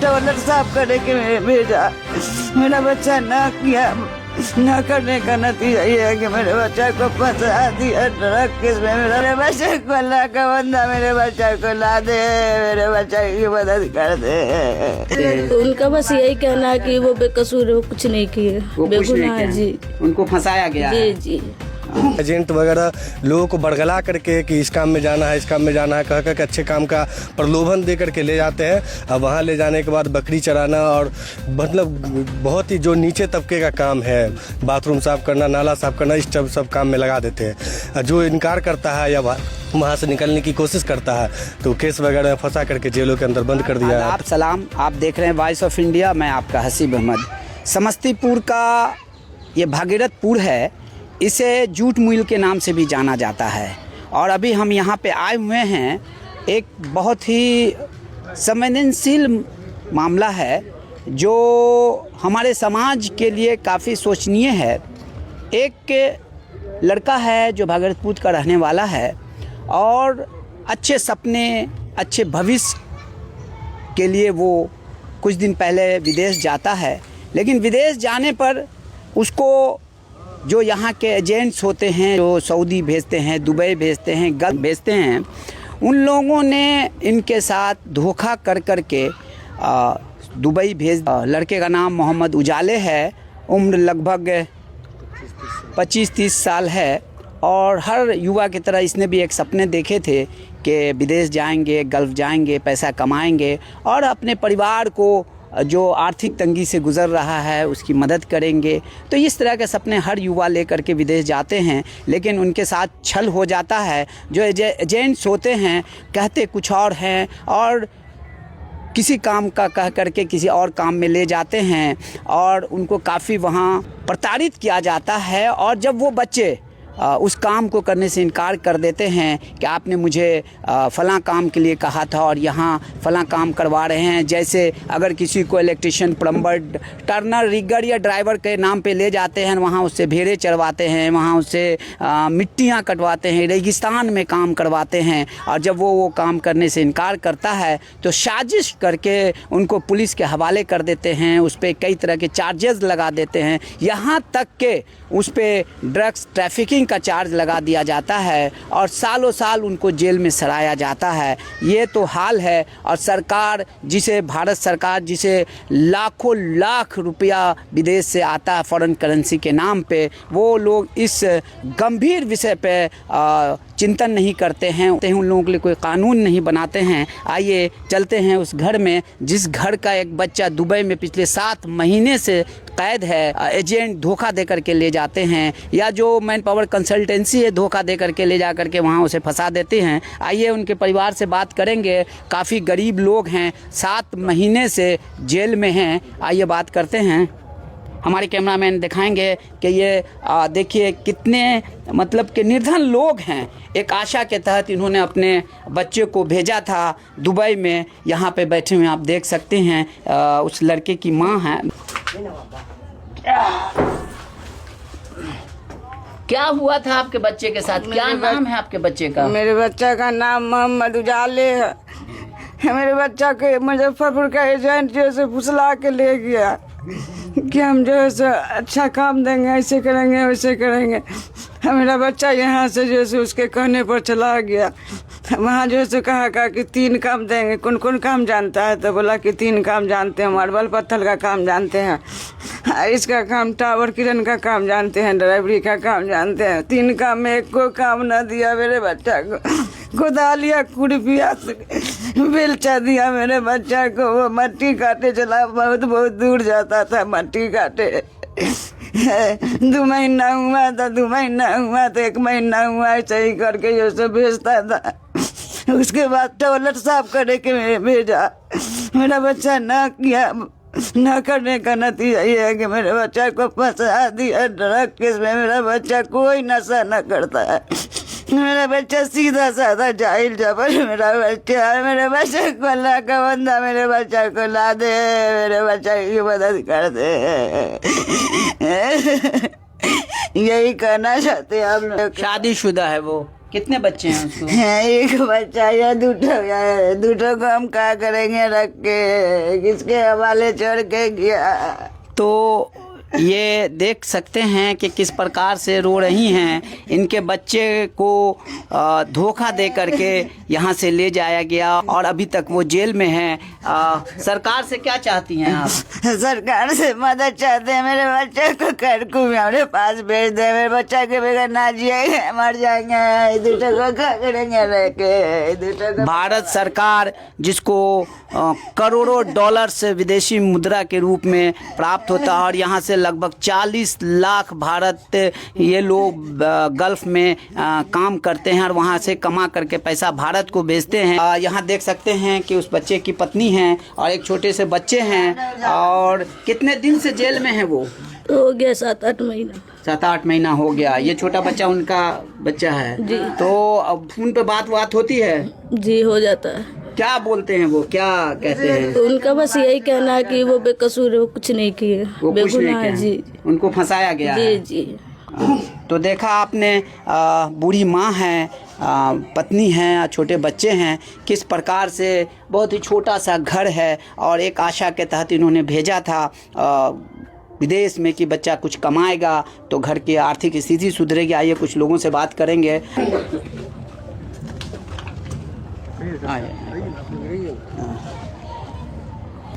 Toilet साफ करने के लिए भेजा। मेरा बच्चा ना किया, ना करने का नतीजा ये है कि मेरे बच्चा को फंसा दिया ट्रक किसमें। मेरे बच्चे को अल्लाह का बंदा मेरे बच्चा को ला दे, मेरे बच्चा की मदद कर दे। तो उनका बस यही कहना है कि वो बेकसूर है, वो कुछ नहीं किए, बेगुनाह है जी। उनको फंसाया गया जी है। जी। एजेंट वगैरह लोगों को बड़गला करके कि इस काम में जाना है, इस काम में जाना है, कह कर के अच्छे काम का प्रलोभन दे करके ले जाते हैं। अब वहाँ ले जाने के बाद बकरी चराना और मतलब बहुत ही जो नीचे तबके का काम है, बाथरूम साफ करना, नाला साफ करना, इस सब काम में लगा देते हैं। जो इनकार करता है या वहाँ से निकलने की कोशिश करता है तो केस वगैरह में फंसा करके जेलों के अंदर बंद कर दिया है। आप सलाम, आप देख रहे हैं वॉइस ऑफ इंडिया, मैं आपका हसीब अहमद। समस्तीपुर का ये भागीरथपुर है, इसे जूट मिल के नाम से भी जाना जाता है। और अभी हम यहाँ पे आए हुए हैं, एक बहुत ही संवेदनशील मामला है जो हमारे समाज के लिए काफ़ी सोचनीय है। एक लड़का है जो भागीरथपुर का रहने वाला है और अच्छे सपने, अच्छे भविष्य के लिए वो कुछ दिन पहले विदेश जाता है। लेकिन विदेश जाने पर उसको जो यहाँ के एजेंट्स होते हैं, जो सऊदी भेजते हैं, दुबई भेजते हैं, गल्फ भेजते हैं, उन लोगों ने इनके साथ धोखा कर कर के दुबई भेज। लड़के का नाम मोहम्मद उजाले है, उम्र लगभग 25-30 साल है और हर युवा की तरह इसने भी एक सपने देखे थे कि विदेश जाएंगे, गल्फ जाएंगे, पैसा कमाएंगे और अपने परिवार को जो आर्थिक तंगी से गुज़र रहा है उसकी मदद करेंगे। तो इस तरह के सपने हर युवा लेकर के विदेश जाते हैं, लेकिन उनके साथ छल हो जाता है। जो एजेंट्स होते हैं कहते कुछ और हैं और किसी काम का कह करके किसी और काम में ले जाते हैं और उनको काफ़ी वहाँ प्रताड़ित किया जाता है। और जब वो बच्चे उस काम को करने से इनकार कर देते हैं कि आपने मुझे फ़लाँ काम के लिए कहा था और यहाँ फ़लाँ काम करवा रहे हैं। जैसे अगर किसी को इलेक्ट्रिशियन, प्लम्बर, टर्नर, रिगर या ड्राइवर के नाम पे ले जाते हैं, वहाँ उससे भेड़े चरवाते हैं, वहाँ उससे मिट्टियाँ कटवाते हैं, रेगिस्तान में काम करवाते हैं। और जब वो काम करने से इनकार करता है तो साजिश करके उनको पुलिस के हवाले कर देते हैं, उस पर कई तरह के चार्जेस लगा देते हैं, यहाँ तक कि उस पर ड्रग्स ट्रैफिकिंग का चार्ज लगा दिया जाता है और सालों साल उनको जेल में सड़ाया जाता है। ये तो हाल है। और सरकार जिसे, भारत सरकार जिसे लाखों लाख रुपया विदेश से आता है फॉरेन करेंसी के नाम पे, वो लोग इस गंभीर विषय पे चिंतन नहीं करते हैं, उन लोगों के लिए कोई कानून नहीं बनाते हैं। आइए चलते हैं उस घर में जिस घर का एक बच्चा दुबई में पिछले 7 महीने से कैद है। एजेंट धोखा दे करके ले जाते हैं या जो मैन पावर कंसल्टेंसी है धोखा दे करके ले जा करके वहाँ उसे फंसा देते हैं। आइए उनके परिवार से बात करेंगे। काफ़ी गरीब लोग हैं, 7 महीने से जेल में हैं। आइए बात करते हैं। हमारे कैमरामैन दिखाएंगे कि ये देखिए कितने मतलब कि निर्धन लोग हैं। एक आशा के तहत इन्होंने अपने बच्चे को भेजा था दुबई में। यहाँ पे बैठे हुए आप देख सकते हैं उस लड़के की माँ है। क्या हुआ था आपके बच्चे के साथ? क्या नाम है आपके बच्चे का? मेरे बच्चा का नाम मोहम्मद उजाले है। मेरे बच्चा को मुजफ्फरपुर का एजेंट जो है फुसला के ले गया कि हम जो है अच्छा काम देंगे, ऐसे करेंगे, वैसे करेंगे। मेरा बच्चा यहाँ से जो है उसके कहने पर चला गया। वहाँ जो है कहा कि 3 काम देंगे। कौन कौन काम जानता है? तो बोला कि 3 काम जानते हैं, मार्बल पत्थर का काम जानते हैं, इसका काम, टावर किरण का काम जानते हैं, ड्राइवरी का काम जानते हैं। 3 काम में एक को काम न दिया मेरे बच्चा को। कुदालिया कुड़पिया बेलचा दिया मेरे बच्चा को। वो मट्टी काटे चला, बहुत बहुत दूर जाता था मट्टी काटे। 2 महीना हुआ था, 2 महीना हुआ तो 1 महीना हुआ, ऐसे ही करके ये सब भेजता था। उसके बाद टॉयलेट साफ करने के लिए भेजा। मेरा बच्चा ना किया, ना करने का नतीजा ये है कि मेरे बच्चा को फंसा दिया ड्रग किसमें। मेरा बच्चा कोई नशा न करता है। मेरा बच्चा सीधा साधा जाहिल जबर मेरा बच्चा है। मेरे बच्चे को अल्लाह का बंदा मेरे बच्चा को ला दे, मेरे बच्चा की मदद कर दे। यही कहना चाहते हैं आप लोग। शादीशुदा है वो? कितने बच्चे हैं उसको? एक बच्चा या दूठो को हम क्या करेंगे रख के, किसके हवाले छोड़ के गया। तो ये देख सकते हैं कि किस प्रकार से रो रही हैं। इनके बच्चे को धोखा दे करके यहाँ से ले जाया गया और अभी तक वो जेल में हैं। सरकार से क्या चाहती हैं आप? सरकार से मदद चाहते हैं, मेरे बच्चे को करकू में हमारे पास भेज दे। मेरे बच्चा के बगैर ना जिएंगे, मर जाएंगे। दूसरे को क्या करेंगे रह के, दूसरे को। भारत सरकार जिसको करोड़ों डॉलर से विदेशी मुद्रा के रूप में प्राप्त होता है और यहाँ से लगभग 40 लाख भारत ये लोग गल्फ में काम करते हैं और वहाँ से कमा करके पैसा भारत को भेजते हैं। यहाँ देख सकते हैं कि उस बच्चे की पत्नी है और एक छोटे से बच्चे हैं। और कितने दिन से जेल में है वो? हो गया 7-8 महीना। 7-8 महीना हो गया। ये छोटा बच्चा उनका बच्चा है जी। तो अब फोन पे बात होती है? जी हो जाता है। क्या बोलते हैं वो, क्या कहते हैं? तो उनका बस यही कहना है कि वो बेकसूर है, वो कुछ नहीं किए, वो कुछ नहीं बेगुनाह है। किया। जी उनको फंसाया गया जी है। जी। तो देखा आपने, बूढ़ी माँ है, पत्नी है, छोटे बच्चे हैं, किस प्रकार से बहुत ही छोटा सा घर है और एक आशा के तहत इन्होंने भेजा था विदेश में कि बच्चा कुछ कमाएगा तो घर की आर्थिक स्थिति सुधरेगी। आइए कुछ लोगों से बात करेंगे।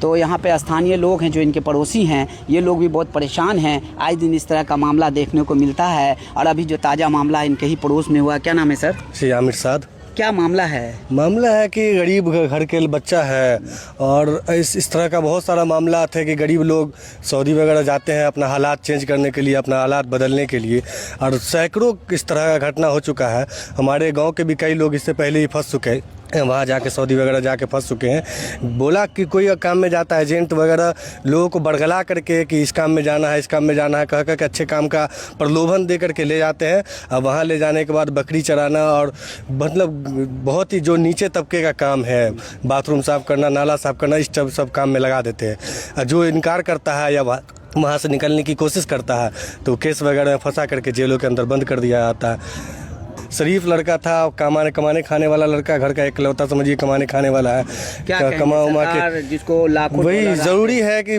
तो यहाँ पे स्थानीय लोग हैं जो इनके पड़ोसी हैं, ये लोग भी बहुत परेशान हैं। आए दिन इस तरह का मामला देखने को मिलता है और अभी जो ताज़ा मामला इनके ही पड़ोस में हुआ, क्या नाम है सर? श्री आमिर साद। क्या मामला है? मामला है कि गरीब घर के बच्चा है और इस तरह का बहुत सारा मामला है कि गरीब लोग सऊदी वगैरह जाते हैं अपना हालात चेंज करने के लिए, अपना हालात बदलने के लिए, और सैकड़ों इस तरह का घटना हो चुका है। हमारे गांव के भी कई लोग इससे पहले ही फंस चुके हैं, वहाँ जाके सऊदी वगैरह जाके फंस चुके हैं। बोला कि कोई काम में जाता है, एजेंट वगैरह लोगों को बड़गला करके कि इस काम में जाना है, इस काम में जाना है, कह कर के अच्छे काम का प्रलोभन दे करके ले जाते हैं। अब वहाँ ले जाने के बाद बकरी चराना और मतलब बहुत ही जो नीचे तबके का काम है, बाथरूम साफ़ करना, नाला साफ़ करना, इस सब काम में लगा देते हैं। जो इनकार करता है या वहाँ से निकलने की कोशिश करता है तो केस वगैरह में फंसा करके जेलों के अंदर बंद कर दिया जाता है। शरीफ लड़का था, कमाने खाने वाला लड़का, घर का इकलौता समझिए कमाने खाने वाला है। क्या कमा उमा के जिसको लाखों वही ज़रूरी है कि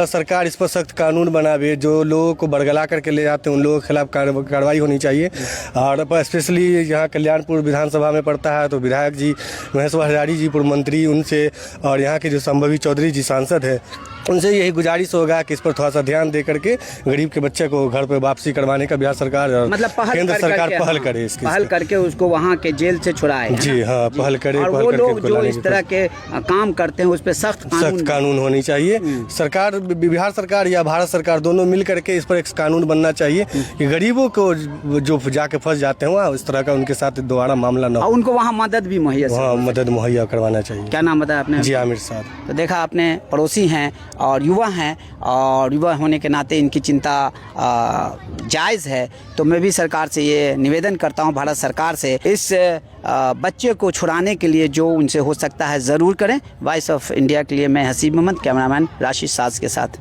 सरकार इस पर सख्त कानून बनावे। जो लोगों को बड़गला करके ले जाते हैं उन लोगों के खिलाफ कार्रवाई होनी चाहिए। और स्पेशली यहाँ कल्याणपुर विधानसभा में पड़ता है तो विधायक जी महेश्वर हजारी जी पूर्व मंत्री, उनसे और यहाँ के जो संभवी चौधरी जी सांसद है, उनसे यही गुजारिश होगा कि इस पर थोड़ा सा ध्यान दे करके गरीब के बच्चे को घर पे वापसी करवाने का बिहार सरकार और मतलब केंद्र सरकार पहल करे, इसकी पहल करके उसको वहाँ के जेल से छुड़ाए। जी हाँ, पहल करे। और वो लोग जो इस तरह के काम करते हैं उस पर सख्त कानून होनी चाहिए। सरकार, बिहार सरकार या भारत सरकार दोनों मिल करके इस पर एक कानून बनना चाहिए कि गरीबों को जो जाके फंस जाते हैं वहाँ इस तरह का उनके साथ दोबारा मामला न हो, उनको वहाँ मदद भी मुहैया करवाना चाहिए। क्या नाम बताया आपने? जी आमिर साहब। तो देखा आपने, पड़ोसी हैं और युवा हैं और युवा होने के नाते इनकी चिंता जायज़ है। तो मैं भी सरकार से ये निवेदन करता हूँ, भारत सरकार से, इस बच्चे को छुड़ाने के लिए जो उनसे हो सकता है ज़रूर करें। वॉइस ऑफ इंडिया के लिए मैं हसीब मोहम्मद, कैमरामैन राशिद साज के साथ।